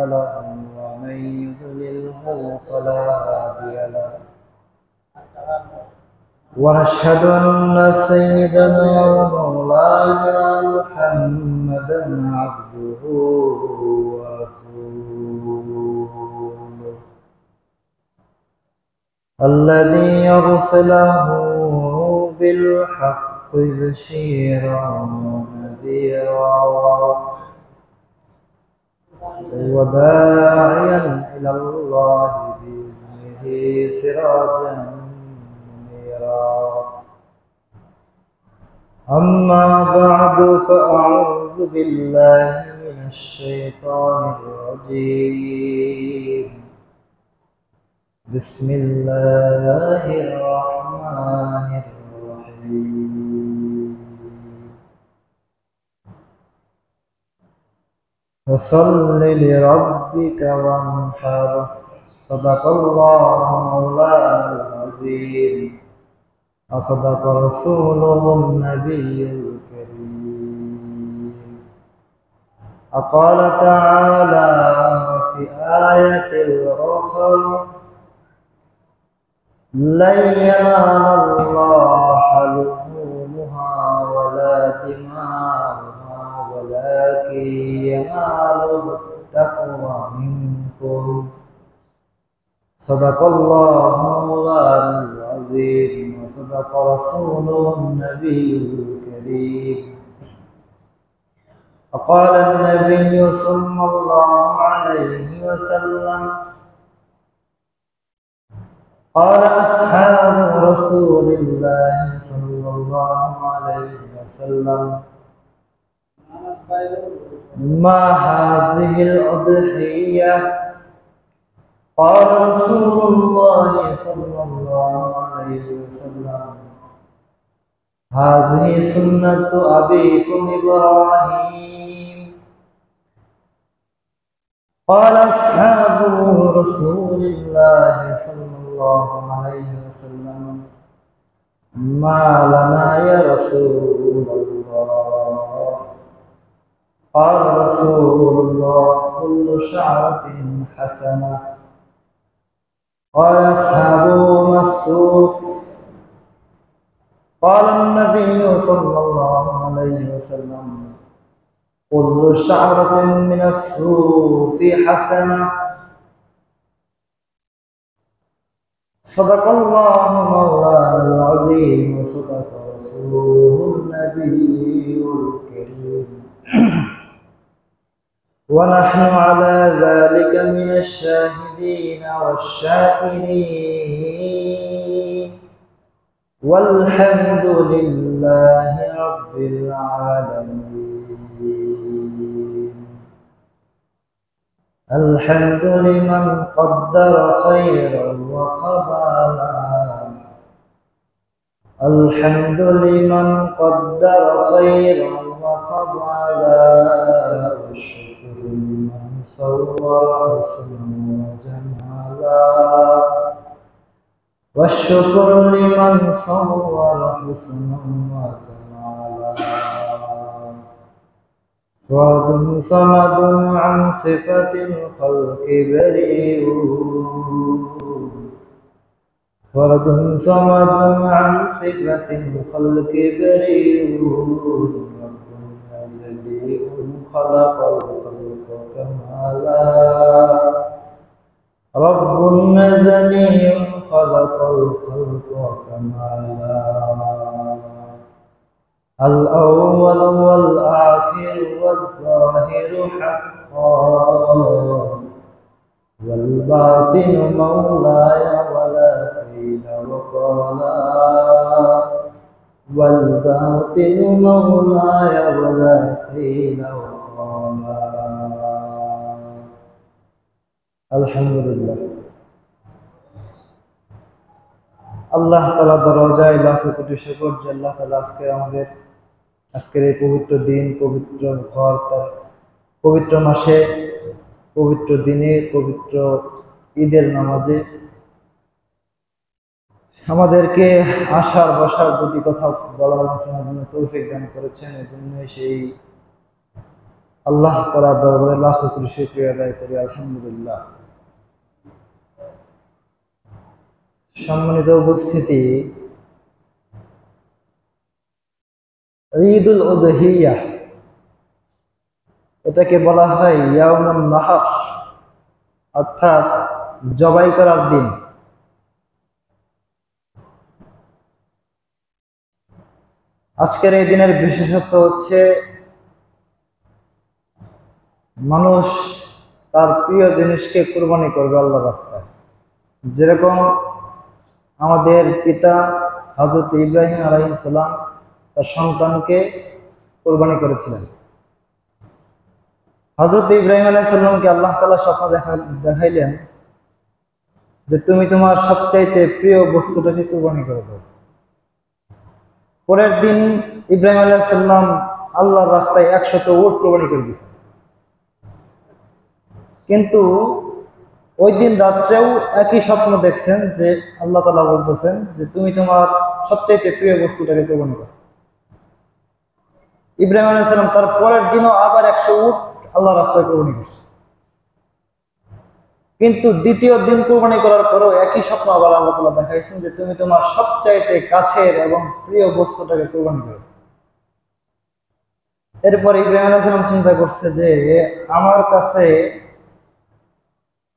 له ومن يضلله فلا هادي له ونشهد أن سيدنا ومولانا محمدا عبده ورسوله الذي أرسله بالحق بشيرا ونذيرا وداعيا إلى الله بإذنه سراجا منيرا أما بعد فأعوذ بالله من الشيطان الرجيم بسم الله الرحمن الرحيم فصل لربك وانحر صدق الله مولانا العظيم وصدق رسوله النبي الكريم وقال تعالى في آية الأخرى لن ينال الله لحومها ولا دماؤها ولكن يناله التقوى منكم صدق الله مولانا العظيم وصدق رسوله النبي الكريم وقال النبي صلى الله عليه وسلم قال أصحاب رسول الله صلى الله عليه وسلم ما هذه الأضحية قال رسول الله صلى الله عليه وسلم هذه سنة أبيكم إبراهيم قال أصحاب رسول الله صلى الله عليه وسلم ما لنا يا رسول الله قال رسول الله كل شعرة حسنة قال أصحابه ما الصوف قال النبي صلى الله عليه وسلم كل شعرة من الصوف حسنة صدق الله مولانا العظيم وصدق رسوله النبي الكريم ونحن على ذلك من الشاهدين والشاكرين والحمد لله رب العالمين الحمد لمن قدر خيرا وقبالا الحمد لمن قدر خيرا وقبالا والشكر لمن صور حسنا وجمالا والشكر لمن صور حسنا وجمالا فرد صمد عن صفة الخلق بريء فرد صمد عن صفة الخلق بريء رب أزلي خلق الخلق كمالا رب أزلي خلق الخلق كمالا الأول والآخر والظاهر حقا والباطن مولاي ولا قيل وقالا والباطن مولاي ولا قيل وقالا الحمد لله আল্লাহ তাআলা দরজায় লাখ কোটি শুকর যে আল্লাহ তাআলা আজকের এই পবিত্র দিন, পবিত্র ঘর, তার পবিত্র মাসে, পবিত্র দিনে, পবিত্র ঈদের নামাজে আমাদেরকে আসার বসার দুটি কথা বলার শোনার জন্য তৌফিক দান করেছেন। এই জন্য সেই আল্লাহ তাআলার দরবারে লাখ কোটি শুকরিয়া আদায় করি, আলহামদুলিল্লাহ। সম্মানিত উপস্থিতি, ঈদুল উদহিয়া এটাকে বলা হয় ইয়াউমুন নাহর, অর্থাৎ জবাই করার দিন। আজকের এই দিনের বিশেষত্ব হচ্ছে মানুষ তার প্রিয় জিনিসকে কুরবানি করবে আল্লাহর রাস্তায়। যেরকম আমাদের পিতা হযরত ইব্রাহিম আলাইহিস সালাম তার সন্তানকে কুরবানি করেছিলেন। হযরত ইব্রাহিম আলাইহিস সালামকে আল্লাহ তাআলা স্বপ্ন দেখাইলেন যে তুমি তোমার সবচাইতে প্রিয় বস্তুটাকে কুরবানি করে দাও। পরের দিন ইব্রাহিম আলাইহিস সালাম আল্লাহর রাস্তায় 100 উট কুরবানি করে দিয়েছেন। কিন্তু ওই দিন রাত্রেও একই স্বপ্ন দেখছেন যে আল্লাহ তাআলা বলতেছেন যে তুমি তোমার সবচাইতে প্রিয় বস্তুটাকে কুরবানি করো। ইব্রাহিম আলাইহিস সালাম তার পরের দিনও আবার 100 উট আল্লাহর রাস্তায় কুরবানি করছে। কিন্তু দ্বিতীয় দিন কুরবানি করার পরেও একই স্বপ্ন আবার আল্লাহ তাআলা দেখাইছেন যে তুমি তোমার সবচাইতে কাছের এবং প্রিয় বস্তুটাকে কুরবানি করো। এরপর ইব্রাহিম আলাইহিস সালাম চিন্তা করছে যে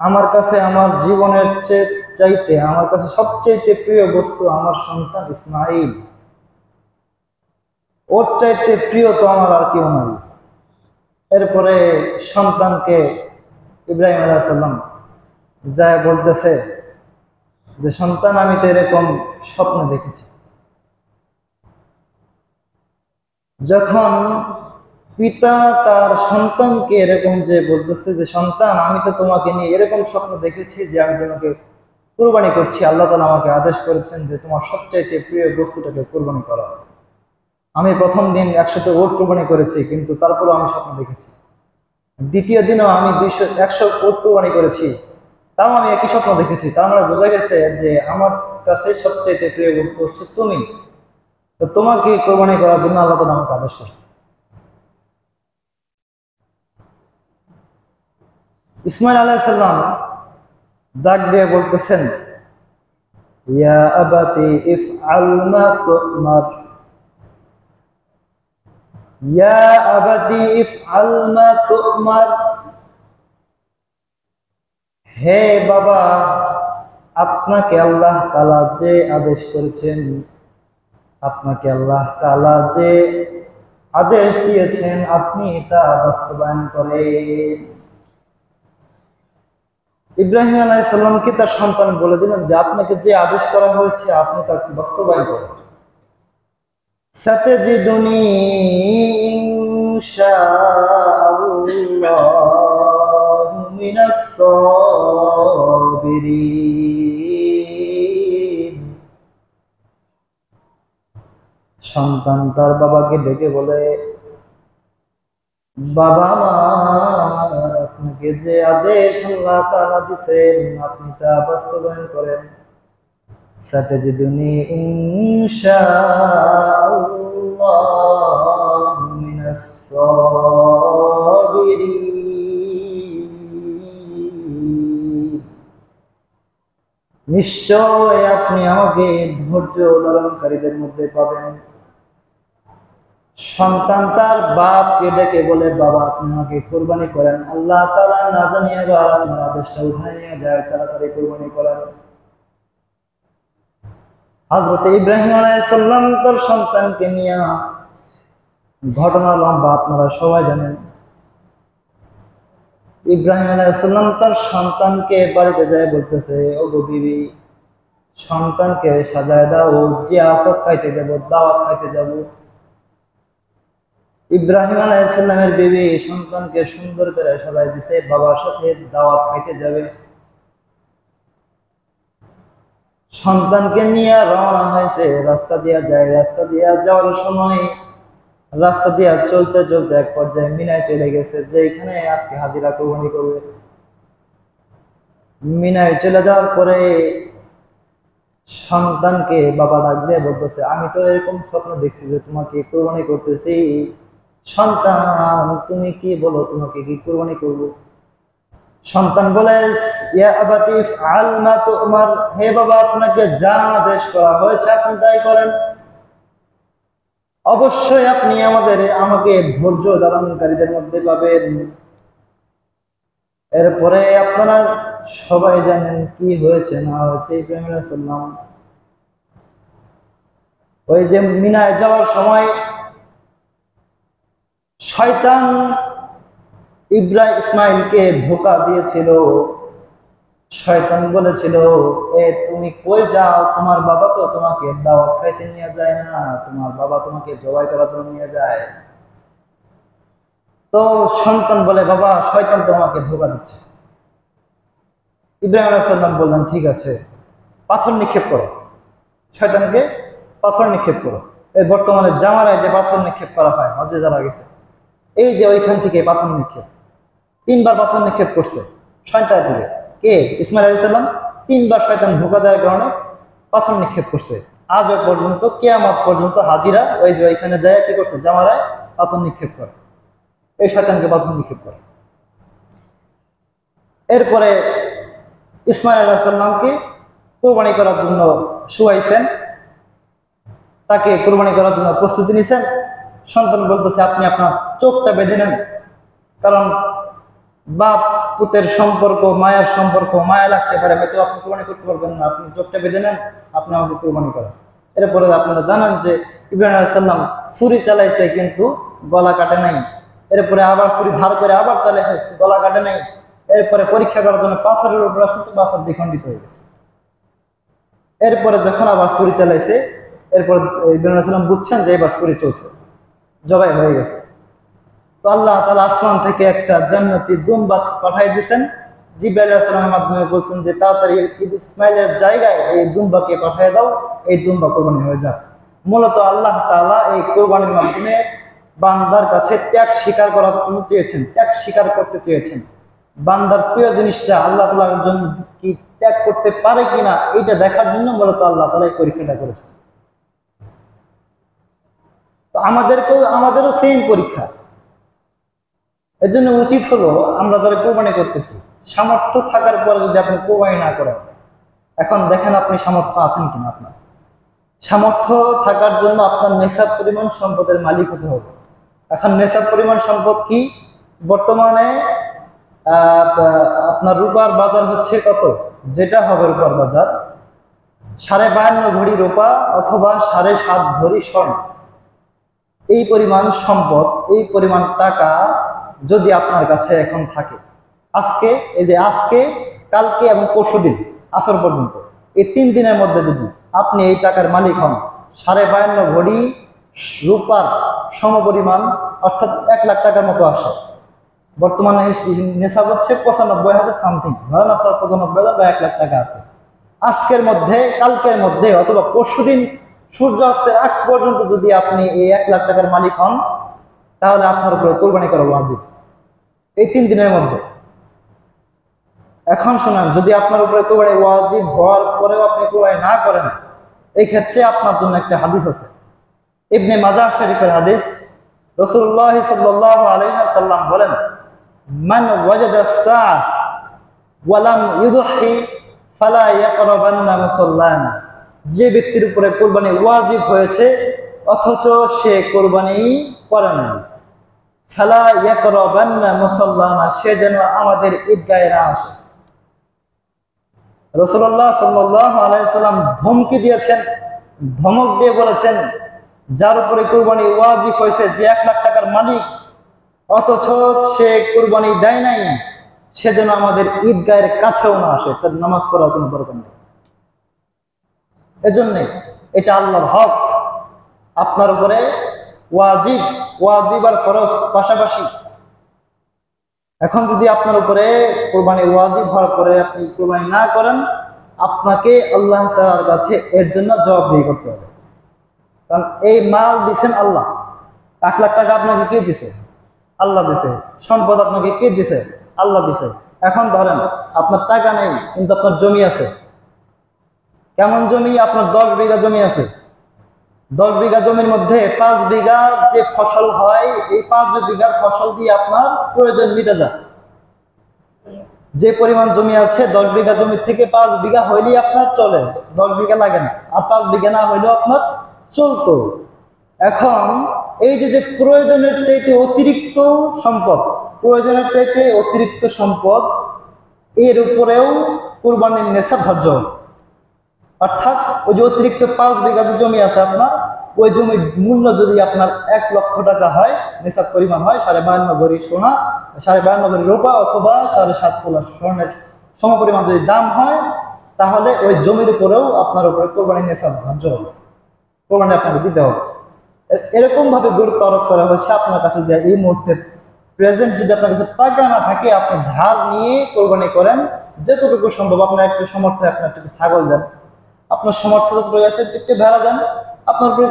আমার কাছে আমার জীবনের চাইতে আমার কাছে সবচাইতে প্রিয় বস্তু আমার সন্তান ইসমাঈল, ওর চাইতে প্রিয় তো আমার আর কেউ নাই। এরপরে সন্তানকে ইব্রাহিম আলাইহিস সালাম যায় বলতেছে যে সন্তান, আমি তো এরকম স্বপ্ন দেখেছি। যখন পিতা তার সন্তানকে এরকম যে বলতেছে যে সন্তান, আমি তো তোমাকে নিয়ে এরকম স্বপ্ন দেখেছি যে আমি তোমাকে কুরবানি করছি, আল্লাহ তাআলা আমাকে আদেশ করেছেন যে তোমার সবচাইতে প্রিয় বস্তুটাকে কুরবানি করো। আমি প্রথম দিন 100 উট কুরবানি করেছি, কিন্তু তারপরেও আমি স্বপ্ন দেখেছি। দ্বিতীয় দিনও আমি 100 উট কুরবানি করেছি, তাও আমি একই স্বপ্ন দেখেছি। তার মানে বোঝা গেছে যে আমার কাছে সবচাইতে প্রিয় বস্তু হচ্ছে তুমি, তো তোমাকে কুরবানি করার জন্য আল্লাহ তাআলা আমাকে আদেশ করছে। ইসমাঈল আলাইহিস সালাম ডাক দিয়ে বলতেছেন, ইয়া আবাতি ইফআল মা তুমার, ইয়া আবাতি ইফআল মা তুমার। হে বাবা, আপনাকে আল্লাহ তাআলা যে আদেশ করেছেন, আপনাকে আল্লাহ তাআলা যে আদেশ দিয়েছেন আপনি তা বাস্তবায়ন করেন। ইব্রাহিম আলাইহিস সালামকে তার সন্তান বলে দিলেন যে আপনাকে যে আদেশ করা হয়েছে আপনি তা বাস্তবায়ন করেন। সাতাজিদুনি ইনশাআল্লাহু মিনাস সাবিরিন। সন্তান তার বাবাকে ডেকে বলে, বাবা আমার, আপনাকে যে আদেশ আল্লাহ তাআলা দিয়েছেন আপনি তা বাস্তবায়ন করেন। সাতাজিদুনি ইনশাআল্লাহু মিনাস সাবিরিন। নিশ্চয় আপনি আমাকে ধৈর্য ধারণকারীদের মধ্যে পাবেন। সন্তান তার বাপকে ডেকে বলে, বাবা আপনি আমাকে কুরবানি করেন, আল্লাহ তাআলা না জানিয়ে আবার আপনার আদেশটা উঠায় নিয়ে যায়, তাড়াতাড়ি কুরবানি করেন। হযরত ইব্রাহিম আলাইহিস সালাম তার সন্তানকে নিয়ে, ঘটনা লম্বা আপনারা সবাই জানেন। ইব্রাহিম আলাইহিস সালাম তার সন্তানকে বাড়িতে যায় বলতেছে, ও গো বিবি, সন্তানকে সাজায় দাও, জিয়াফত খাইতে যাব, দাওয়াত খাইতে যাব। ইব্রাহিম আলাইহিস সালামের বিবি সন্তানকে সুন্দর করে সাজায় দিছে, বাবার সাথে দাওয়াত খাইতে যাবে। সন্তানকে নিয়ে রওনা হয়েছে, রাস্তা দিয়া যায়। রাস্তা দিয়া যাওয়ার সময় রাস্তা দিয়া চলতে চলতে এক পর্যায়ে মিনায় চলে গেছে, যে এখানে আজকে হাজিরা কুরবানি করবে। মিনায় চলে যাওয়ার পরে সন্তানকে বাবা ডাক দিয়ে বলতেছে, আমি তো এরকম স্বপ্ন দেখছি যে তোমাকে কুরবানি করতেছি, সন্তান তুমি কি বলো, তোমাকে কি কুরবানি করব? সন্তান বলে, ইয়া আবাতি ইফআল মা তুমার, হে বাবা আপনাকে যা আদেশ করা হয়েছে আপনি তাই করেন। অবশ্যই আপনি আমাকে ধৈর্য ধারণকারীদের মধ্যে পাবেন। এরপরে আপনারা সবাই জানেন কি হয়েছে না হয়েছে। ইব্রাহিম আলাইহিস সালাম ওই যে মিনায় যাওয়ার সময় শয়তান ইসমাইলকে ধোঁকা দিয়েছিল। শয়তান বলেছিল, তুমি কই যাও, তোমার বাবা তো তোমাকে দাওয়াত খাইতে নিয়ে যায় না, তোমার বাবা তোমাকে জবাই করার জন্য নিয়ে যায়। তো সন্তান বলে, বাবা শয়তান তোমাকে ধোঁকা দিচ্ছে। ইব্রাহিম আলাইহিস সালাম বললেন, ঠিক আছে, পাথর নিক্ষেপ করো, শয়তানকে পাথর নিক্ষেপ করো। এই বর্তমানে জামারায় যে পাথর নিক্ষেপ করা হয় হজে যারা গেছে, এই যে ওইখান থেকে পাথর নিক্ষেপ, 3বার পাথর নিক্ষেপ করছে শয়তান থেকে। কে? ইসমাইল আলাইহিস সালাম 3বার শয়তান ধোঁকা দেওয়ার কারণে পাথর নিক্ষেপ করছে। আজও পর্যন্ত কিয়ামত পর্যন্ত হাজিরা ওই যে ওইখানে যায় কি করছে, জামারায় পাথর নিক্ষেপ করে, এই শয়তানকে পাথর নিক্ষেপ করে। এরপরে ইসমাইল আলাইহিস সালামকে কোরবানি করার জন্য শুয়াইছেন, তাকে কোরবানি করার জন্য প্রস্তুতি নিছেন। সন্তান বলতেছে, আপনি আপনার চোখটা বেঁধে নেন, কারণ বাপ পুতের সম্পর্ক, মায়ের সম্পর্ক, মায়া লাগতে পারে, হয়তো আপনি কোরবানি করতে পারবেন না, আপনি চোখটা বেঁধে নেন, আপনি আমাকে কোরবানি করেন। এরপরে আপনারা জানেন যে ইব্রাহিম আলাইহিস সালাম ছুরি চালাইছে কিন্তু গলা কাটে নাই। এরপরে আবার ছুরি ধার করে আবার চালাইছে, গলা কাটে নাই। এরপরে পরীক্ষা করার জন্য পাথরের উপর রাখছে, তো পাথর দ্বিখণ্ডিত হয়ে গেছে। এরপরে যখন আবার ছুরি চালাইছে, এরপর ইব্রাহিম আলাইহিস সালাম বুঝছেন যে এবার ছুরি চলছে, জবাই হয়ে গেছে। তো আল্লাহ তাআলা আসমান থেকে একটা জান্নাতি দুম্বা পাঠাই দিয়েছেন। জিবরাইল আলাইহিস সালামের মাধ্যমে বলছেন যে তাড়াতাড়ি ইসমাইলের জায়গায় এই দুম্বাকে পাঠিয়ে দাও, এই দুম্বা কোরবানি হয়ে যাক। মূলত আল্লাহ তাআলা এই কোরবানির মাধ্যমে বান্দার কাছে ত্যাগ স্বীকার করার জন্য চেয়েছেন, ত্যাগ স্বীকার করতে চেয়েছেন। বান্দার প্রিয় জিনিসটা আল্লাহ তাআলার জন্য কি ত্যাগ করতে পারে কিনা এইটা দেখার জন্য মূলত আল্লাহ তাআলা এই পরীক্ষাটা করেছেন। তো আমাদেরও সেম পরীক্ষা। এর জন্য উচিত হলো আমরা যারা কোরবানি করতেছি, সামর্থ্য থাকার পরে যদি আপনি কোরবানি না করেন, এখন দেখেন আপনি সামর্থ্য আছেন কিনা। আপনার সামর্থ্য থাকার জন্য আপনার নেশাব পরিমাণ সম্পদের মালিক হতে হবে। এখন নেশাব পরিমাণ সম্পদ কি? বর্তমানে আপনার রূপার বাজার হচ্ছে কত? যেটা হবে রূপার বাজার 52.5 ভরি রূপা অথবা 7.5 ভরি স্বর্ণ। এই পরিমাণ সম্পদ, এই পরিমাণ টাকা যদি আপনার কাছে এখন থাকে, আজকে কালকে এবং পরশুদিন আসর পর্যন্ত, এই 3 দিনের মধ্যে যদি আপনি এই টাকার মালিক হন, 52.5 ভরি রূপার সমপরিমাণ, অর্থাৎ 1 লাখ টাকার মতো আসে। বর্তমানে নেশাব হচ্ছে 95,000 সামথিং, ধরেন আপনার 95,000 বা 1 লাখ টাকা আছে। আজকের মধ্যে, কালকের মধ্যে অথবা পরশুদিন সূর্য অস্তের আগ পর্যন্ত যদি আপনি এই 1 লাখ টাকার মালিক হন, তাহলে আপনার উপরে কোরবানি করা ওয়াজিব এই 3 দিনের মধ্যে। এখন শোনেন, যদি আপনার উপরে কোরবানি ওয়াজিব হওয়ার পরেও আপনি কোরবানি না করেন, এই ক্ষেত্রে আপনার জন্য একটা হাদিস আছে, ইবনে মাজাহ শরীফের হাদিস। রাসূলুল্লাহ সাল্লাল্লাহু আলাইহি ওয়াসাল্লাম বলেন, মান ওয়াজাদা সাআহ ওয়া লাম ইউদহি ফালা ইয়াকরাবান্না মুসাল্লানা। যে ব্যক্তির উপরে কোরবানি ওয়াজিব হয়েছে অথচ সে কোরবানি করে নাই, ফালা ইয়াকরাবান্না মুসাল্লানা, সে যেন আমাদের ঈদগাহে না আসে। রাসূলুল্লাহ সাল্লাল্লাহু আলাইহি ওয়াসাল্লাম ধমকি দিয়েছেন, ধমক দিয়ে বলেছেন, যার উপরে কোরবানি ওয়াজিব হয়েছে, যে 1 লাখ টাকার মালিক অথচ সে কোরবানি দেয় নাই, সে যেন আমাদের ঈদগাহের কাছেও না আসে, তার নামাজ পড়ার কোনো দরকার নেই। এজন্য এটা আল্লাহর হক, আপনার উপরে ওয়াজিব আর ফরজ পাশাপাশি। এখন যদি আপনার উপরে কোরবানি ওয়াজিব হওয়ার পরে আপনি কোরবানি না করেন, আপনাকে আল্লাহ তাআলার কাছে এর জন্য জবাবদিহি করতে হবে। কারণ এই মাল দিছেন আল্লাহ। 1 লাখ টাকা আপনাকে কে দিছে? আল্লাহ দিছে। সম্পদ আপনাকে কে দিছে? আল্লাহ দিছে। এখন ধরেন আপনার টাকা নেই কিন্তু আপনার জমি আছে। কেমন জমি? আপনার 10 বিঘা জমি আছে। 10 বিঘা জমির মধ্যে 5 বিঘা যে ফসল হয়, এই 5 বিঘার ফসল দিয়ে আপনার প্রয়োজন মিটে যায়। যে পরিমাণ জমি আছে 10 বিঘা জমি থেকে 5 বিঘা হইলেই আপনার চলে, 10 বিঘা লাগে না, আর 5 বিঘা না হইলেও আপনার চলতো। এখন এই যে প্রয়োজনের চাইতে অতিরিক্ত সম্পদ, প্রয়োজনের চাইতে অতিরিক্ত সম্পদ, এর উপরেও কুরবানির নেশাব ধার্য হবে। অর্থাৎ ওই যে অতিরিক্ত 5 বিঘা যে জমি আছে আপনার, ওই জমির মূল্য যদি আপনার 1 লক্ষ টাকা হয়, নেশাব পরিমাণ হয় 52.5 ভরি সোনা, 52.5 ভরি রূপা অথবা 7.5 তোলা স্বর্ণের সমপরিমাণ যদি দাম হয়, তাহলে ওই জমির উপরেও আপনার উপরে কোরবানির নেশাব ধার্য হবে, কোরবানি আপনাকে দিতে হবে। এরকম ভাবে গুরুত্ব আরোপ করা হয়েছে আপনার কাছে যে এই মুহূর্তে প্রেজেন্ট যদি আপনার কাছে টাকা না থাকে, আপনি ধার নিয়ে কোরবানি করেন, যতটুকু সম্ভব। আপনার একটু সামর্থ্য, আপনার একটু ছাগল দেন, আপনার সামর্থ্য যতটুকু আছে একটু ভেড়া দেন, আপনার উপর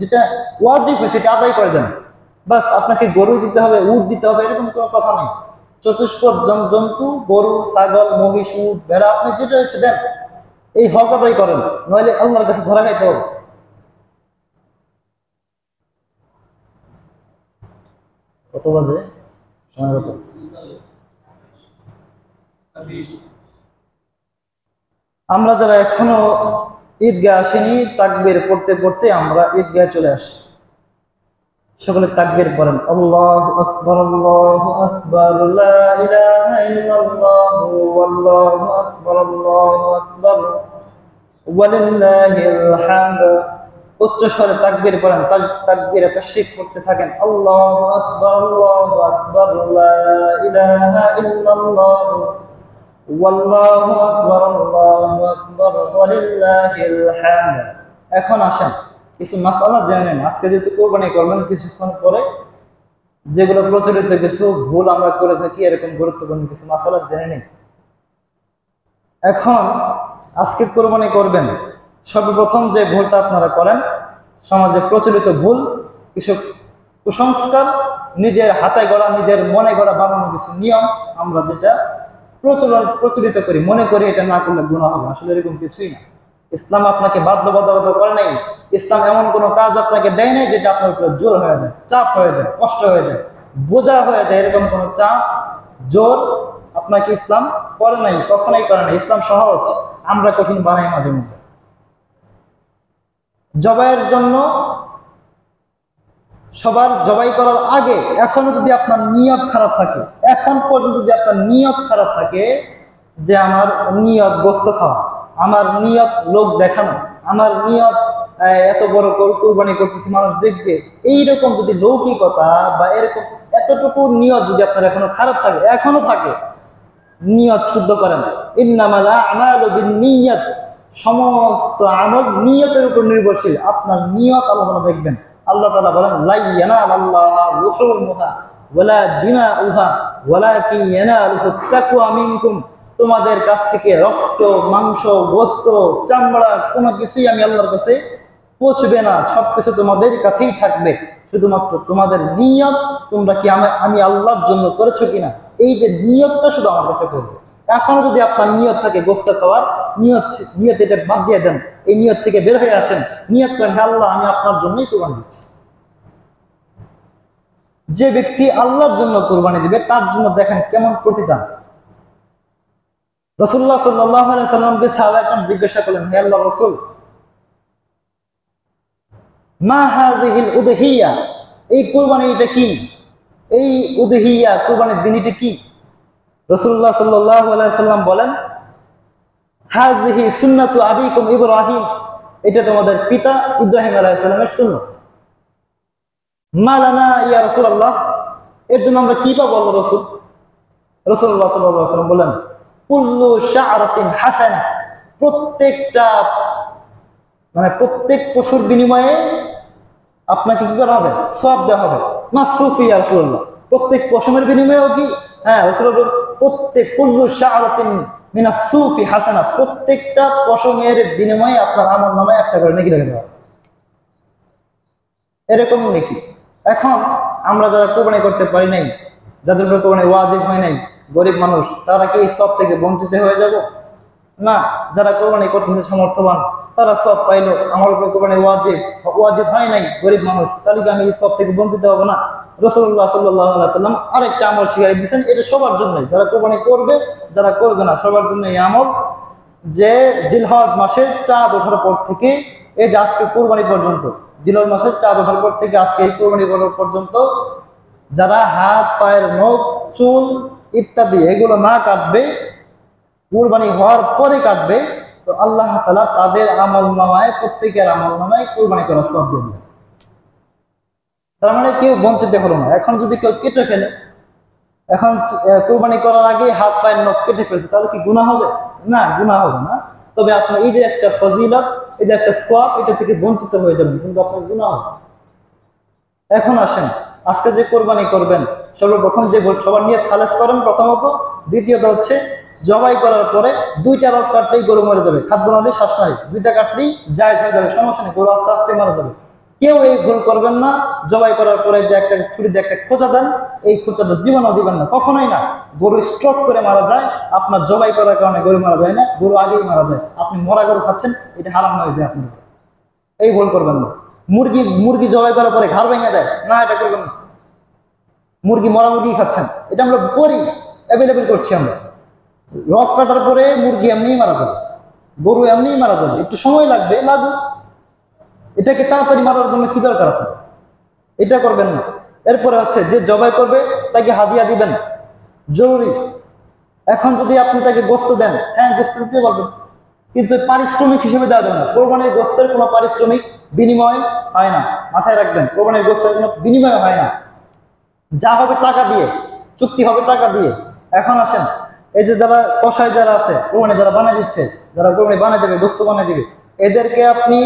যেটা ওয়াজিব হয় সেটা আদায় করে দেন। বাস, আপনাকে গরু দিতে হবে, উট দিতে হবে, এরকম কোনো কথা নেই। চতুষ্পদ জন্তু, গরু, ছাগল, মহিষ, উট, ভেড়া, আপনি যেটা হচ্ছে দেন, এই হক আদায় করেন, নইলে আল্লাহর কাছে ধরা খাইতে হবে। কত বাজে সময়? কত? আমরা যারা এখনো ঈদগাহ আসেনি, তাকবীর পড়তে পড়তে আমরা ঈদগাহে চলে আসি। সকলে তাকবীর পড়েন, আল্লাহু আকবার, আল্লাহু আকবার, লা ইলাহা ইল্লাল্লাহু আল্লাহু আকবার, আল্লাহু আকবার, ওয়ালিল্লাহিল হামদ। উচ্চ স্বরে তাকবীর পড়েন, তাকবীরে তাশরিক করতে থাকেন, আল্লাহু আকবার, আল্লাহু আকবার, লা ইলাহা ইল্লাল্লাহু ওয়াল্লাহু আকবার, আল্লাহু আকবার, ওয়ালিল্লাহিল হামদ। এখন আসেন কিছু মাসআলা জেনে নেন। আজকে যেহেতু কোরবানি করবেন, কিছুক্ষণ পরে যেগুলো প্রচলিত কিছু ভুল আমরা করে থাকি, এরকম গুরুত্বপূর্ণ কিছু মাসআলা জেনে নিন। এখন আজকে কোরবানি করবেন, সর্বপ্রথম যে ভুলটা আপনারা করেন, সমাজে প্রচলিত ভুল, কিছু কুসংস্কার, নিজের হাতে গড়া, নিজের মনে গড়া বানানো কিছু নিয়ম আমরা যেটা প্রচলিত করি, মনে করি এটা না করলে গুনাহ হবে। আসলে এরকম কিছুই না। ইসলাম আপনাকে বাধ্যবাধকতা করে নাই। ইসলাম এমন কোনো কাজ আপনাকে দেয় নাই যেটা আপনার উপরে জোর হয়ে যায়, চাপ হয়ে যায়, কষ্ট হয়ে যায়, বোঝা হয়ে যায়। এরকম কোনো চাপ, জোর আপনাকে ইসলাম করে নাই, কখনোই করে নাই। ইসলাম সহজ, আমরা কঠিন বানাই মাঝে মধ্যে। জবাইয়ের জন্য সবার জবাই করার আগে এখনো যদি আপনার নিয়ত খারাপ থাকে, এখন পর্যন্ত যদি আপনার নিয়ত খারাপ থাকে যে আমার নিয়ত গোস্ত খাওয়া, আমার নিয়ত লোক দেখানো, আমার নিয়ত এত বড় কুরবানি করতেছি মানুষ দেখবে, এইরকম যদি লৌকিকতা বা এরকম এতটুকু নিয়ত যদি আপনার এখনো খারাপ থাকে, এখনো থাকে, নিয়ত শুদ্ধ করেন। ইন্নামাল আমালু বিন্নিয়াত, সমস্ত আমল নিয়তের উপর নির্ভরশীল। আপনার নিয়ত আল্লাহ তাআলা দেখবেন। আল্লাহ তাআলা বলেন, লা ইয়ানালাল্লাহা লুহুমুহা ওয়ালা দিমাউহা ওয়ালাকিন ইয়ানালুহুত তাকওয়া মিনকুম। তোমাদের কাছ থেকে রক্ত, মাংস, গোশত, চামড়া কোনো কিছুই আমি আল্লাহর কাছে পৌঁছবে না, সবকিছু তোমাদের কাছেই থাকবে। শুধুমাত্র তোমাদের নিয়ত, তোমরা কি আমি আল্লাহর জন্য করেছো কিনা, এই যে নিয়তটা শুধু আমার কাছে করবে। এখনো যদি আপনার নিয়ত থাকে গোশত খাওয়ার, নিয়ত এটা বাদ দিয়ে দেন, এই নিয়ত থেকে বের হয়ে আসেন, নিয়ত করেন, হে আল্লাহ আমি আপনার জন্যই কোরবানি দিচ্ছি। যে ব্যক্তি আল্লাহর জন্য কোরবানি দিবে, তার জন্য দেখেন কেমন প্রতিদান। রাসূলুল্লাহ সাল্লাল্লাহু আলাইহি সাল্লামকে সাহাবায়ে জিজ্ঞাসা করলেন, হে আল্লাহর রাসূল, মা হাযিহিল উদহিয়া, এই কোরবানি এটা কি? এই উদহিয়া কোরবানির দিন এটা কি? রাসূলুল্লাহ সাল্লাল্লাহু আলাইহি সাল্লাম বলেন, হাযিহি সুন্নাতু আবিকুম ইব্রাহিম, এটা তোমাদের পিতা ইব্রাহিম আলাইহিস সালামের সুন্নাত। মালানা ইয়া রাসূলুল্লাহ, এর জন্য আমরা কি পাবো আল্লাহর রাসূল? রাসূলুল্লাহ সাল্লাল্লাহু আলাইহি সাল্লাম বলেন, কুল্লু শা'রাতিন হাসানা, প্রত্যেকটা প্রত্যেক পশুর বিনিময়ে আপনাকে কি করা হবে? সওয়াব দেওয়া হবে। মাসুফি ইয়া রাসূলুল্লাহ, প্রত্যেক পশমের বিনিময়েও কি? হ্যাঁ, রাসূলুল্লাহ প্রত্যেক কুল্লু শা'রাতিন মিনাস সুফি হাসানা, প্রত্যেকটা পশমের বিনিময়ে আপনার আমল নামায় একটা করে নেকি রেখে দেওয়া, এরকম নেকি। এখন আমরা যারা কোরবানি করতে পারি নাই, যাদের উপর কোরবানি ওয়াজিব হয় নাই, গরিব মানুষ, তারা কি এই সব থেকে বঞ্চিত হয়ে যাব? না, যারা কোরবানি করতেছে সামর্থ্যবান তারা সব পাইলো, আমার উপর কোরবানি ওয়াজিব, ওয়াজিব হয় নাই, গরিব মানুষ, তাহলে কি আমি এই সব থেকে বঞ্চিত হবো না? রাসূলুল্লাহ সাল্লাল্লাহু আলাইহি সাল্লাম আরেকটা আমল শিখাই দিয়েছেন, এটা সবার জন্যই, যারা কোরবানি করবে যারা করবে না সবার জন্য এই আমল, যে জিলহজ মাসের চাঁদ ওঠার পর থেকে এই যে আজকে কোরবানি পর্যন্ত, জিলহজ মাসের চাঁদ ওঠার পর থেকে আজকে এই কোরবানি পর্যন্ত যারা হাত পায়ের নখ চুল ইত্যাদি এগুলো না কাটবে, কুরবানি হওয়ার পরে কাটবে, তো আল্লাহ তাআলা তাদের আমল নামায়, প্রত্যেকের আমল নামায় কুরবানি করার সওয়াব দিয়ে দিবেন। তার মানে কেউ বঞ্চিত হলো না। এখন যদি কেউ কেটে ফেলে, এখন কুরবানি করার আগে হাত পায়ের নখ কেটে ফেলছে, তাহলে কি গুনাহ হবে? না, গুনাহ হবে না। তবে আপনি এই যে একটা ফজিলত, এই যে একটা সওয়াব, এটা থেকে বঞ্চিত হয়ে যাবেন, কিন্তু আপনার গুনাহ হবে। এখন আসেন, আজকে যে কোরবানি করবেন, সর্বপ্রথম যে সবার নিয়ত খালেস করেন প্রথমত, দ্বিতীয়ত হচ্ছে জবাই করার পরে 2টা রক কাটলেই গরু মরে যাবে, খাদ্য নালি শ্বাস নালি 2টা কাটলেই জায়েজ হয়ে যাবে, সমস্যা নেই, গরু আস্তে আস্তে মারা যাবে। কেউ এই ভুল করবেন না, জবাই করার পরে যে একটা ছুরি দিয়ে একটা খোঁচা দেন, এই খোঁচাটা জীবনও দিবেন না, কখনোই না। গরু স্ট্রোক করে মারা যায়, আপনার জবাই করার কারণে গরু মারা যায় না, গরু আগেই মারা যায়, আপনি মরা গরু খাচ্ছেন, এটা হারাম হয়ে যায় আপনার। এই ভুল করবেন না। মুরগি জবাই করার পরে ঘাড় ভেঙে দেয়, না, এটা করবেন না। মরা মুরগি খাচ্ছেন, এটা আমরা করি, অ্যাভেলেবেল করছি আমরা। রক কাটার পরে মুরগি এমনিই মারা যাবে, গরু এমনিই মারা যাবে, একটু সময় লাগবে, লাগুক। এটাকে তাড়াতাড়ি মারার জন্য কি দরকার আপনার? এটা করবেন না। এরপরে হচ্ছে যে জবাই করবে তাকে হাদিয়া দিবেন, জরুরি। এখন যদি আপনি তাকে গোশত দেন, হ্যাঁ গোশত দিতে পারবেন, কিন্তু পারিশ্রমিক হিসেবে দেওয়া যাবে না। কোরবানির গোশতের কোনো পারিশ্রমিক বিনিময় হয় না, মাথায় রাখবেন, কোরবানির গোশতের কোনো বিনিময় হয় না, যা হবে টাকা দিয়ে, চুক্তি হবে টাকা দিয়ে। এখন আসেন, এই যে যারা কসাই যারা আছে, কোরবানি যারা বানিয়ে দিচ্ছে, যারা কোরবানি বানিয়ে দেবে, গোশত বানিয়ে দিবে, এদেরকে আপনি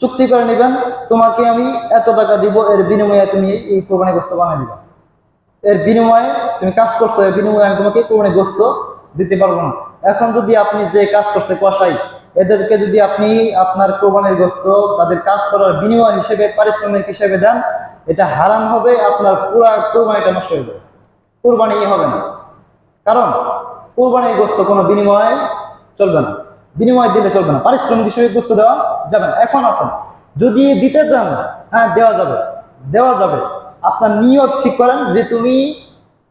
চুক্তি করে নেবেন, তোমাকে আমি এত টাকা দিব, এর বিনিময়ে তুমি এই কোরবানি গোশত বানিয়ে দিবা, এর বিনিময়ে তুমি কাজ করছো, এর বিনিময়ে আমি তোমাকে কোরবানি গোশত দিতে পারবো না। এখন যদি আপনি যে কাজ করছে কসাই, এদেরকে যদি আপনি আপনার কোরবানির গোশত তাদের কাজ করার বিনিময় হিসেবে, পারিশ্রমিক হিসেবে দেন, এটা হারাম হবে, আপনার পুরা কোরবানিটা নষ্ট হয়ে যাবে, কোরবানি হবে না। কারণ কোরবানির গোশত কোনো বিনিময় চলবে না, বিনিময় দিলে চলবে না, পারিশ্রমিক হিসেবে গোশত দেওয়া যাবে না। এখন আসেন, যদি দিতে চান, হ্যাঁ দেওয়া যাবে, দেওয়া যাবে। আপনার নিয়ত ঠিক করেন যে তুমি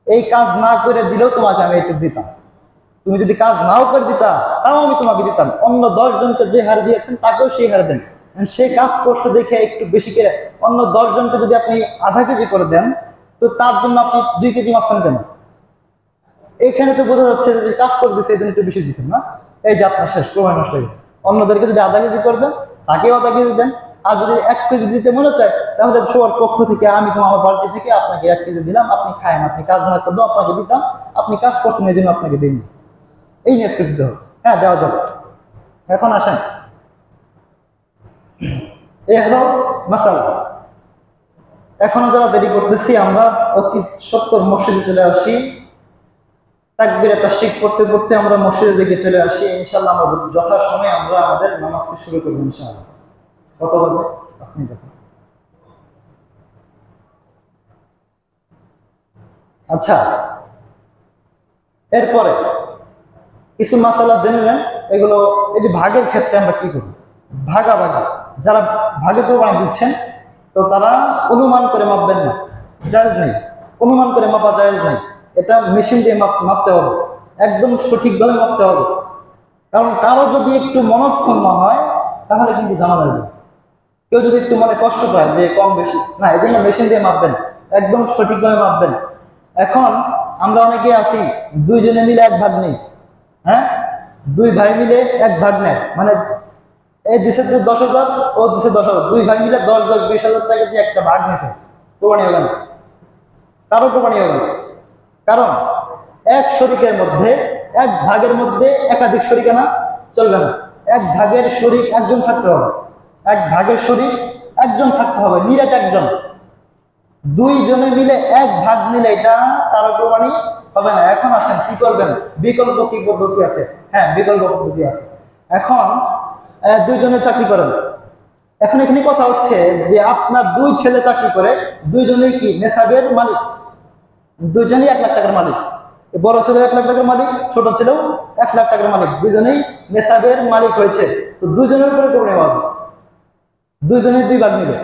এই কাজ না করে দিলেও তোমাকে আমি একটু দিতাম, তুমি যদি কাজ নাও করে দিতা তাও আমি তোমাকে দিতাম। অন্য 10 জনকে যে হার দিয়েছেন তাকেও সেই হার দেন, সে কাজ করছে দেখে একটু বেশি করে অন্য 10 জনকে যদি আপনি আধা কেজি করে দেন, তো তার জন্য আপনি 2 কেজি মাপছেন কেন? এখানে তো বোঝা যাচ্ছে যে কাজ করে দিচ্ছে, এই জন্য একটু বেশি দিচ্ছেন না, এই যে আপনার শেষ কোরবানি নষ্ট হয়ে গেছে। অন্যদেরকে যদি আধা কেজি করে দেন, তাকেও আধা কেজি দেন। আর যদি 1 কেজি দিতে মনে চায়, তাহলে সবার পক্ষ থেকে আমি তোমার আমার বাড়িতে থেকে আপনাকে 1 কেজি দিলাম, আপনি খায়েন, আপনি কাজ না করলেও আপনাকে দিতাম, আপনি কাজ করছেন এই জন্য আপনাকে দিইনি, এই নিয়ত করে দিতে হবে, হ্যাঁ দেওয়া যাবে। এখন আসেন, এই হলো মাসালা। এখনো যারা দেরি করতেছি, আমরা অতি সত্তর মসজিদে চলে আসি, তাকবীরে তাশরিক করতে করতে আমরা মসজিদের দিকে চলে আসি। ইনশাআল্লাহ আমরা যথাসময়ে আমরা আমাদের নামাজকে শুরু করবো ইনশাআল্লাহ। কত বাজে? 5 মিনিট আছে। আচ্ছা, এরপরে কিছু মাসালা জেনে নেন। এগুলো, এই যে ভাগের ক্ষেত্রে আমরা কি করি, ভাগাভাগি, যারা ভাগে কোরবানি দিচ্ছেন, তো তারা অনুমান করে মাপবেন না, জায়েজ নেই, অনুমান করে মাপা জায়েজ নেই। এটা মেশিন দিয়ে মাপতে হবে, একদম সঠিকভাবে মাপতে হবে। কারণ কারো যদি একটু মনক্ষুণ্ণ হয়, তাহলে কিন্তু ঝামেলা হয়ে যাবে। কেউ যদি একটু মনে কষ্ট পায় যে কম বেশি, না, এই জন্য মেশিন দিয়ে মাপবেন, একদম সঠিকভাবে মাপবেন। এখন আমরা অনেকে আছি 2 জনে মিলে 1 ভাগ নেই, হ্যাঁ 2 ভাই মিলে 1 ভাগ নেয়, মানে এই দিছে 10,000, ও দিছে 10,000, 2 ভাই মিলে 10,000 20,000 টাকা দিয়ে একটা ভাগ নিছে, কোরবানি হবে না, কারো কোরবানি হবে না। কারণ এক শরীকের মধ্যে, 1 ভাগের মধ্যে একাধিক শরীকানা চলবে না। 1 ভাগের শরীক একজন থাকতে হবে, 1 ভাগের শরীক একজন থাকতে হবে, নিরাট একজন। 2 জনে মিলে 1 ভাগ নিলে এটা কারো কোরবানি হবে না। এখন আসেন কি করবেন, বিকল্প কি পদ্ধতি আছে? হ্যাঁ, বিকল্প পদ্ধতি আছে। এখন 2 জনে চাকরি করেন, এখন এখানে কথা হচ্ছে যে আপনার 2 ছেলে চাকরি করে, 2 জনেই কি নেশাবের মালিক, 2 জনেই 1 লাখ টাকার মালিক। বড় ছেলে 1 লাখ টাকার মালিক, ছোট ছেলেও 1 লাখ টাকার মালিক, দুজনেই নেশাবের মালিক হয়েছে। তো দুজনের উপরে কোরবানি ওয়াজিব, দুজনে 2 ভাগ নিবে,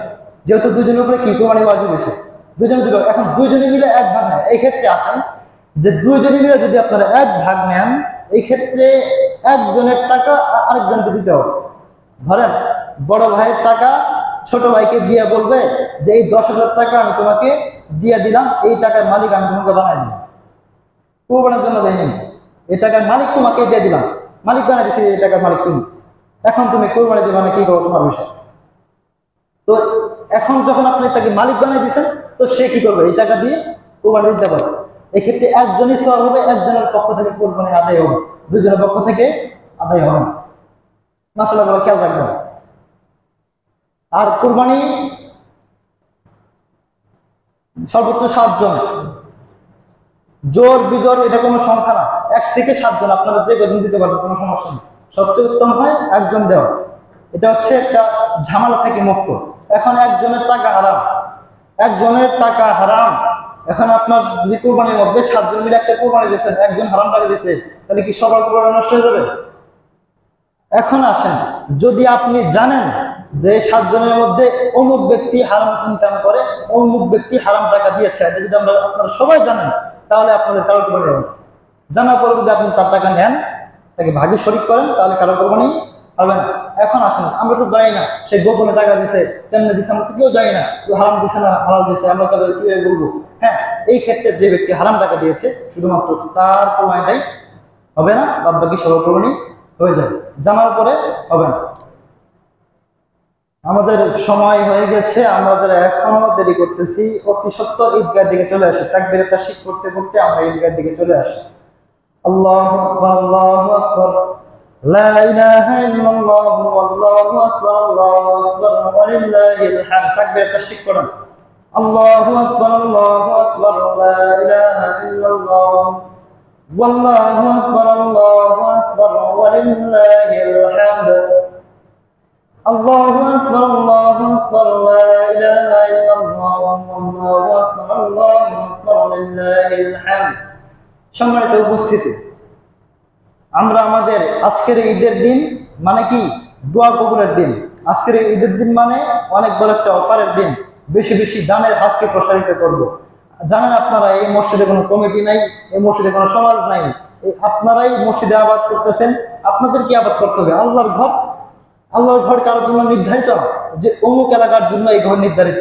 যেহেতু দুজনের উপরে কি কোরবানি ওয়াজিব হয়েছে, দুজনে 2 ভাগ। এখন দুজনে মিলে 1 ভাগ নেয়। এই ক্ষেত্রে আসেন যে দুজনে মিলে যদি আপনারা 1 ভাগ নেন, এই ক্ষেত্রে একজনের টাকা আরেকজনকে দিতে হবে। ধরেন বড় ভাইয়ের টাকা ছোট ভাইকে দিয়ে বলবে যে এই 10,000 টাকা আমি তোমাকে দিয়ে দিলাম, এই টাকার মালিক আমি তোমাকে বানাই দিলাম, কোরবানির জন্য দেয়নি, এই টাকার মালিক তোমাকে দিয়ে দিলাম, মালিক বানাই দিচ্ছি, এই টাকার মালিক তুমি, এখন তুমি কোরবানি দিবা না কি করো তোমার বিষয়। তো এখন যখন আপনি তাকে মালিক বানিয়ে দিচ্ছেন, তো সে কি করবে, এই টাকা দিয়ে কোরবানি দিতে পারে। এক্ষেত্রে একজনই সওয়াব হবে, একজনের পক্ষ থেকে কোরবানি আদায় হবে, দুজনের পক্ষ থেকে আদায় হবে না। মাসালাগুলো খেয়াল রাখবেন। আর কোরবানি সর্বোচ্চ 7 জন, জোর বিজোর এটা কোনো সংখ্যা না, 1 থেকে 7 জন আপনারা যে কজন দিতে পারবেন, কোনো সমস্যা নেই। সবচেয়ে উত্তম হয় 1 জন দেওয়া, এটা হচ্ছে একটা ঝামেলা থেকে মুক্ত। এখন একজনের টাকা হারাম, একজনের টাকা হারাম। এখন আপনার যদি কোরবানির মধ্যে 7 জন মিলে একটা কোরবানি দিয়েছেন, একজন হারাম টাকা দিয়েছে, তাহলে কি সবার কোরবানি নষ্ট হয়ে যাবে? এখন আসেন, যদি আপনি জানেন যে 7 জনের মধ্যে অমুক ব্যক্তি হারাম ইনকাম করে, অমুক ব্যক্তি হারাম টাকা দিয়েছে, এটা যদি আপনারা সবাই জানেন, তাহলে আপনাদের কারো কোরবানি হবে। জানার পরে যদি আপনি তার টাকা নেন, তাকে ভাগে শরিক করেন, তাহলে কারো কোরবানি হবে না। এখন আসেন, আমরা তো জানি না সে গোপনে টাকা দিছে, কেমনে দিছে, আমরা তো কেউ জানি না, হারাম দিছে না হালাল দিছে, আমরা তাহলে কিভাবে বলবো? হ্যাঁ, এই ক্ষেত্রে যে ব্যক্তি হারাম টাকা দিয়েছে, শুধুমাত্র তার কোরবানিটাই হবে না, বাদ বাকি সবার কোরবানি হয়ে যাবে, জানার পরে হবে না। আমাদের সময় হয়ে গেছে, আমরা যারা এখনো দেরি করতেছি, অতি সত্বর ঈদগাহের দিকে চলে আসি। তাকবীরে তাশরিক করতে করতে আমরা ঈদগাহের দিকে চলে আসি। আল্লাহু আকবার, আল্লাহু আকবার, লা ইলাহা ইল্লাল্লাহু, আল্লাহু আকবার, আল্লাহু আকবার, ওয়া লিল্লাহিল হামদ। তাকবীরে তাশরিক করেন। আল্লাহু আকবার, আল্লাহু আকবার, লা ইলাহা ইল্লাল্লাহু, ওয়াল্লাহু আকবার, আল্লাহু আকবার, ওয়া লিল্লাহিল হামদ। আল্লাহু আকবার, আল্লাহু আকবার, লা ইলাহা ইল্লাল্লাহু, আল্লাহু আকবার, আল্লাহু আকবার, ওয়া লিল্লাহিল হামদ। সম্মানিত উপস্থিতি, আমরা আমাদের আজকের ঈদের দিন মানে কি দোয়া কবুলের দিন। আজকের ঈদের দিন মানে অনেক বড় একটা অফারের দিন, বেশি বেশি দানের হাতকে প্রসারিত করব। জানেন আপনারা এই মসজিদে কোনো কমিটি নাই, এই মসজিদে কোনো সমাজ নাই, আপনারাই মসজিদে আবাদ করতেছেন। আপনাদের কি আবাদ করতে হবে? আল্লাহর ঘর। আল্লাহর ঘর কারোর জন্য নির্ধারিত যে অমুক এলাকার জন্য এই ঘর নির্ধারিত,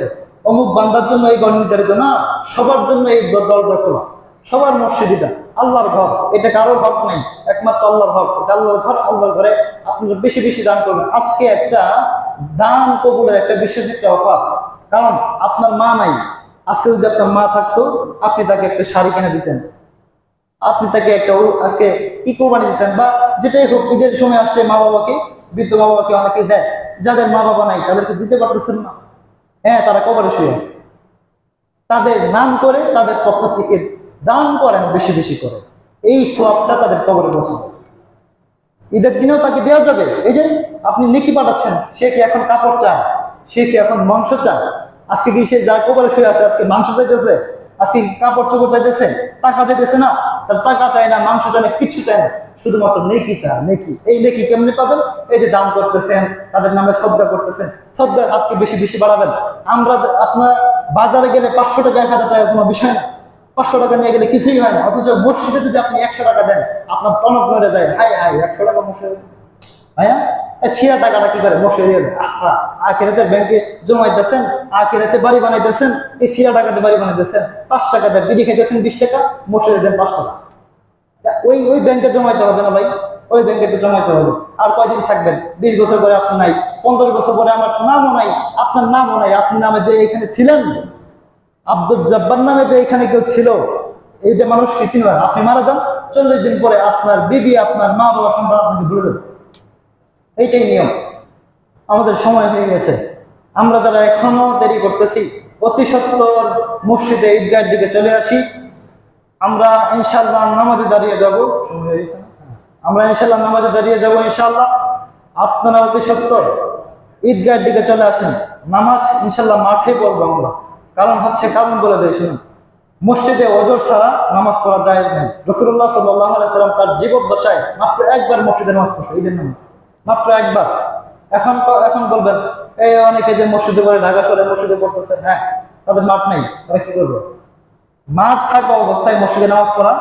অমুক বান্দার জন্য এই ঘর নির্ধারিত না, সবার জন্য এই দরজা খোলা, সবার মসজিদ এটা আল্লাহর ঘর, এটা কারোর হক নেই, একমাত্র আল্লাহর হক, এটা আল্লাহর ঘর। আল্লাহর ঘরে আপনারা বেশি বেশি দান করবেন। আজকে একটা দান কবুলের একটা বিশেষ একটা অফার, কারণ আপনার মা নাই, আজকে যদি আপনার মা থাকতো, আপনি তাকে একটা শাড়ি কিনে দিতেন, আপনি তাকে একটা আজকে কি কোরবানি দিতেন, বা যেটাই হোক, ঈদের সময় আসলে মা বাবাকে, বৃদ্ধ মা বাবাকে অনেকে দেয়, যাদের মা বাবা নাই তাদেরকে দিতে পারতেছেন না, হ্যাঁ তারা কবরে শুয়ে আছে, তাদের নাম করে তাদের পক্ষ থেকে দান করেন, বেশি বেশি করে, এই সওয়াবটা তাদের কবরে বসে। ঈদের দিনেও তাকে দেওয়া যাবে। এই যে আপনি নেকি পাঠাচ্ছেন, সে কি এখন কাপড় চায়, সে কি এখন মাংস চায়? আজকে কি সে যার কবরে শুয়ে আছে আজকে মাংস চাইতেছে? আজকে কাপড় চোপড় চাইতেছে? টাকা চাইতেছে না, তার টাকা চায় না, মাংস চায় না, কিচ্ছু চায় না, শুধুমাত্র নেকি চায়। নেকি, এই নেকি কেমনি পাবেন? এই যে দান করতেছেন, তাদের নামে সদকা করতেছেন, সদকার হাতকে বেশি বেশি বাড়াবেন। আমরা আপনার বাজারে গেলে 500 টাকা 1000 টাকা কোনো বিষয় না, 500 টাকা নিয়ে গেলে কিছুই হয় না, অথচ মসজিদে যদি আপনি 100 টাকা দেন, আপনার টনক মরে যায়। হাই হাই, 100 টাকা মসজিদে, হয় না? ছিঁড়া টাকাটা কি করে মসজিদে? আখিরাতে ব্যাংকে জমাইতেছেন, আখিরাতে বাড়ি বানাইতেছেন, এই ছিঁড়া টাকাতে বাড়ি বানাইতেছেন। 5 টাকা দেন, বিড়ি খাইতেছেন 20 টাকা, মসজিদে দেন 5 টাকা। ওই ব্যাংকে জমাইতে হবে না ভাই, ওই ব্যাংকে তো জমাইতে হবে। আর কয়দিন থাকবেন? 20 বছর পরে আপনি নাই, 50 বছর পরে আমার নামও নাই, আপনার নামও নাই। আপনি নামে যে এখানে ছিলেন, আব্দুল জব্বার নামে যে এখানে কেউ ছিল, এইটা মানুষ কি চিনবে? আপনি মারা যান, 40 দিন পরে আপনার বিবি, আপনার মা বাবা, সন্তান আপনাকে ভুলে যাবে। এইটাই নিয়ম। আমাদের সময় হয়ে গেছে, আমরা যারা এখনো দেরি করতেছি, অতি সত্বর মসজিদে ঈদগাহের দিকে চলে আসি। আমরা ইনশাআল্লাহ নামাজে দাঁড়িয়ে যাব। সময় হয়ে গেছে, আমরা ইনশাআল্লাহ নামাজে দাঁড়িয়ে যাব ইনশাআল্লাহ। আপনারা অতি সত্বর ঈদগাহের দিকে চলে আসেন। নামাজ ইনশাআল্লাহ মাঠে পড়বো আমরা, কারণ হচ্ছে, কারণ বলে দেয় শুনুন। মসজিদে ওযর ছাড়া নামাজ পড়া জায়েজ নেই। রাসূলুল্লাহ সাল্লাল্লাহু আলাইহি সাল্লাম তার জীবদ্দশায় মাত্র একবার মসজিদে নামাজ পড়ছে, ঈদের নামাজ, মাত্র একবার। এখন বলবেন এই অনেকে যে মসজিদে পড়ে, ঢাকা শহরে মসজিদে পড়তেছে, হ্যাঁ তাদের মাঠ নেই, তারা কি করবে? মাঠ থাকা অবস্থায় মসজিদে নামাজ পড়া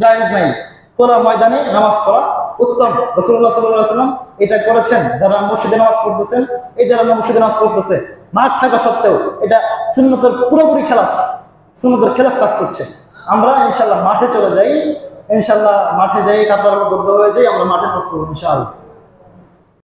জায়েজ নাই, খোলা ময়দানে নামাজ পড়া উত্তম। রাসূলুল্লাহ সাল্লাল্লাহু আলাইহি সাল্লাম এটা করেছেন। যারা মসজিদে নামাজ পড়তেছেন, এই যারা মসজিদে নামাজ পড়তেছে মাঠ থাকা সত্ত্বেও এটা সুন্নতের পুরোপুরি খেলাফ, সুন্নতের খেলাফ কাজ করছে। আমরা ইনশাআল্লাহ মাঠে চলে যাই, ইনশাআল্লাহ মাঠে যাই, কাতারবদ্ধ হয়ে যাই, আমরা মাঠে নামাজ পড়বো ইনশাআল্লাহ।